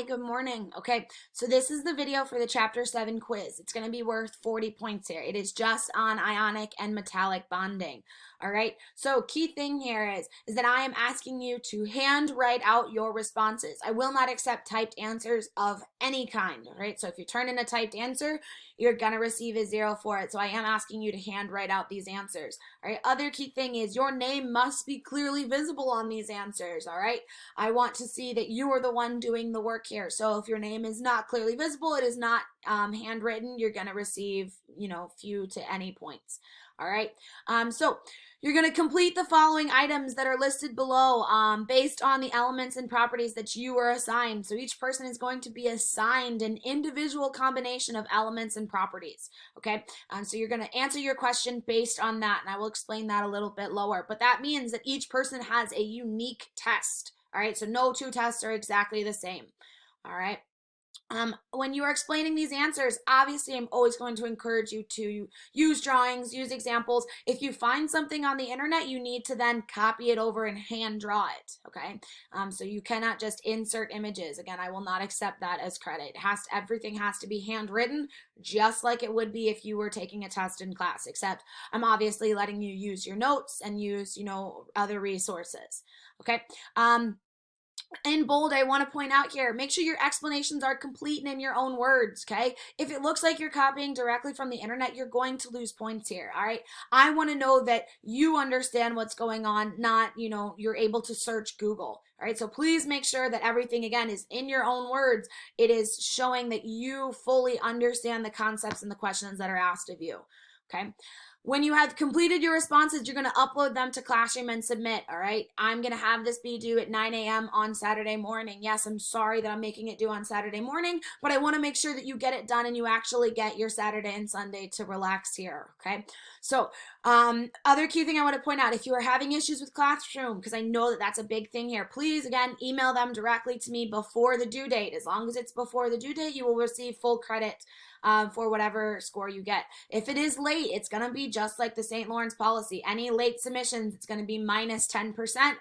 good morning. Okay, so this is the video for the Chapter 7 quiz. It's going to be worth 40 points here. It is just on ionic and metallic bonding. All right, so key thing here is that I am asking you to hand write out your responses. I will not accept typed answers of any kind, all right? So if you turn in a typed answer, you're going to receive a 0 for it. So I am asking you to hand write out these answers. All right, other key thing is your name must be clearly visible on these answers, all right? I want to see that you are the one doing the work here. So if your name is not clearly visible, it is not handwritten, you're going to receive, few to any points. All right. So you're going to complete the following items that are listed below based on the elements and properties that you were assigned. So each person is going to be assigned an individual combination of elements and properties. Okay. So you're going to answer your question based on that. And I will explain that a little bit lower. But that means that each person has a unique test. All right. So no two tests are exactly the same. All right. When you are explaining these answers, obviously I'm always going to encourage you to use drawings, use examples. If you find something on the internet, you need to then copy it over and hand draw it, okay? So you cannot just insert images. Again, I will not accept that as credit. Everything has to be handwritten, just like it would be if you were taking a test in class, except I'm obviously letting you use your notes and use, other resources, okay? In bold, I want to point out here, make sure your explanations are complete and in your own words, okay? If it looks like you're copying directly from the internet, you're going to lose points here, all right? I want to know that you understand what's going on, not, you're able to search Google, all right? So please make sure that everything, again, is in your own words. It is showing that you fully understand the concepts and the questions that are asked of you, okay? When you have completed your responses, you're going to upload them to Classroom and submit, all right? I'm going to have this be due at 9 a.m. on Saturday morning. Yes, I'm sorry that I'm making it due on Saturday morning, but I want to make sure that you get it done and you actually get your Saturday and Sunday to relax here, okay? So other key thing I want to point out, if you are having issues with Classroom, because I know that that's a big thing here, please, again, email them directly to me before the due date. As long as it's before the due date, you will receive full credit for whatever score you get. If it is late, it's going to be just like the St. Lawrence policy. Any late submissions, it's going to be minus 10%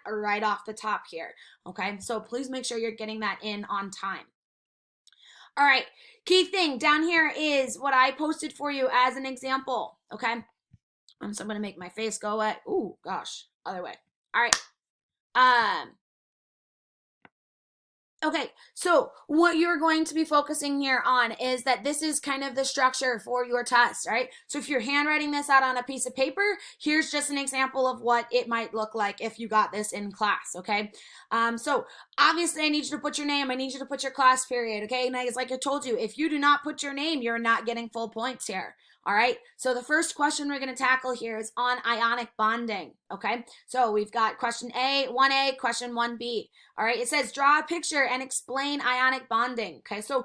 or right off the top here. Okay, so please make sure you're getting that in on time. All right, key thing down here is what I posted for you as an example. Okay, so I'm going to make my face go away. Ooh, gosh, other way. All right. Okay, so what you're going to be focusing here on is that this is kind of the structure for your test, right? So if you're handwriting this out on a piece of paper, here's just an example of what it might look like if you got this in class, okay? So obviously I need you to put your name, I need you to put your class period, okay? And like I told you, if you do not put your name, you're not getting full points here. All right, so the first question we're going to tackle here is on ionic bonding, okay? So we've got question 1A, question 1B. All right, it says draw a picture and explain ionic bonding, okay? So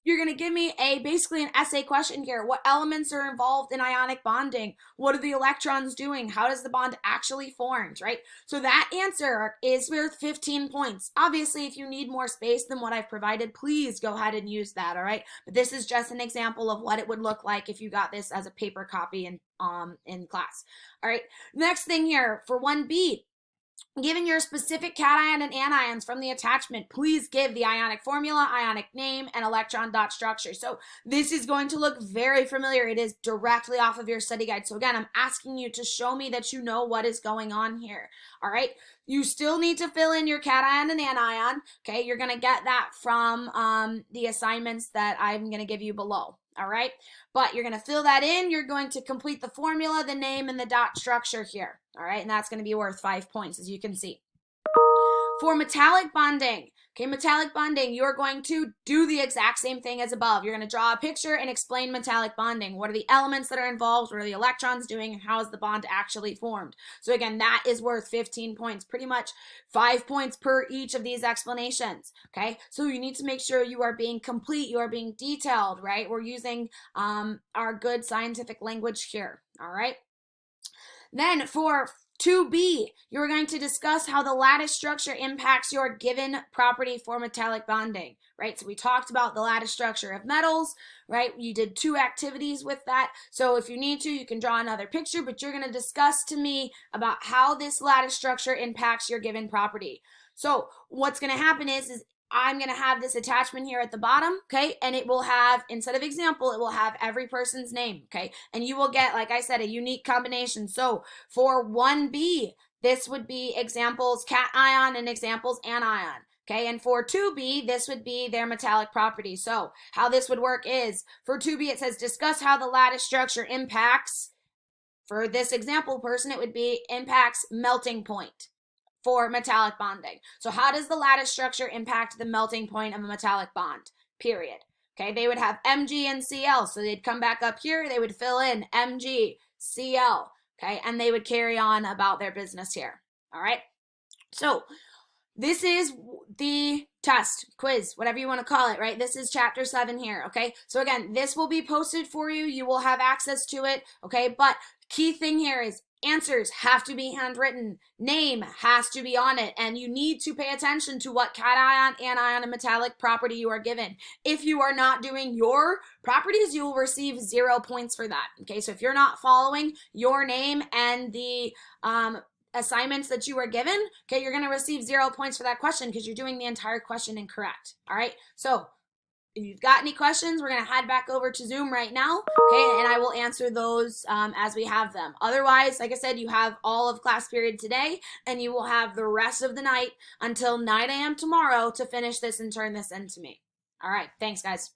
you're going to give me basically an essay question here. What elements are involved in ionic bonding? What are the electrons doing? How does the bond actually form, right? So that answer is worth 15 points. Obviously, if you need more space than what I've provided, please go ahead and use that, all right? But this is just an example of what it would look like if you got this as a paper copy in class. All right, next thing here for 1B, given your specific cation and anions from the attachment, please give the ionic formula, ionic name, and electron dot structure. So this is going to look very familiar. It is directly off of your study guide. So again, I'm asking you to show me that you know what is going on here. All right. You still need to fill in your cation and anion. Okay. You're going to get that from the assignments that I'm going to give you below. All right, but you're going to fill that in. You're going to complete the formula, the name, and the dot structure here. All right, and that's going to be worth 5 points, as you can see. For metallic bonding, you're going to do the exact same thing as above. You're going to draw a picture and explain metallic bonding. What are the elements that are involved? What are the electrons doing? And how is the bond actually formed? So again, that is worth 15 points, pretty much 5 points per each of these explanations, okay? So you need to make sure you are being complete, you are being detailed, right? We're using our good scientific language here, all right? Then for 2B, you're going to discuss how the lattice structure impacts your given property for metallic bonding, right? So we talked about the lattice structure of metals, right? You did 2 activities with that. So if you need to, you can draw another picture, but you're going to discuss to me about how this lattice structure impacts your given property. So what's going to happen is I'm going to have this attachment here at the bottom, okay? And it will have, instead of example, it will have every person's name, okay? And you will get, like I said, a unique combination. So for 1B, this would be examples cation and examples anion. Okay, and for 2B, this would be their metallic property. So how this would work is, for 2B, it says discuss how the lattice structure impacts, for this example person, it would be impacts melting point for metallic bonding. So how does the lattice structure impact the melting point of a metallic bond? Period. Okay, they would have Mg and Cl. So they'd come back up here, they would fill in Mg, Cl, okay, and they would carry on about their business here. All right. So this is the test, quiz, whatever you want to call it, right? This is chapter 7 here, okay? So again, this will be posted for you. You will have access to it, okay? But key thing here is answers have to be handwritten. Name has to be on it. And you need to pay attention to what cation, anion, and metallic property you are given. If you are not doing your properties, you will receive 0 points for that, okay? So if you're not following your name and the assignments that you were given, okay, you're going to receive 0 points for that question because you're doing the entire question incorrect. All right. So if you've got any questions, we're going to head back over to Zoom right now, okay, and I will answer those as we have them. Otherwise, like I said, you have all of class period today, and you will have the rest of the night until 9 a.m. tomorrow to finish this and turn this in to me. All right. Thanks, guys.